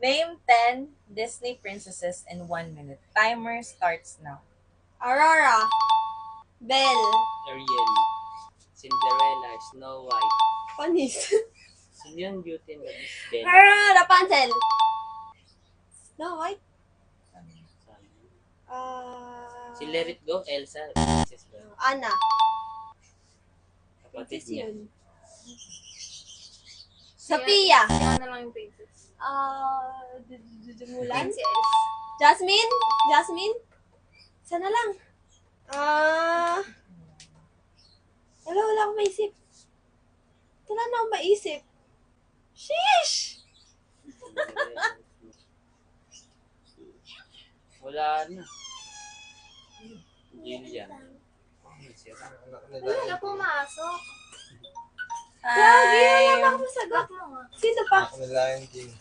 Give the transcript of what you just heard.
Name 10 Disney princesses in 1 minute. Timer starts now. Aurora. Belle. Ariel, Cinderella, Snow White, Panis. sino yun? Beauty and the Beast, Bella. Rapunzel. Snow White. Sabi. Ah... Si Let It Go, Elsa, princess ba? Anna. Kapatid Princess niya. yun. Sophia. Si ano lang yung princess. Mulan. Princess. Jasmine. Jasmine. Sana lang. Wala akong maisip. Wala na akong maisip. Sheesh! Wala na. Jillian. Wala na pumasok. Lagi, wala Time. na akong masagot. Block mo nga. Sino pa? Ako na Lion King.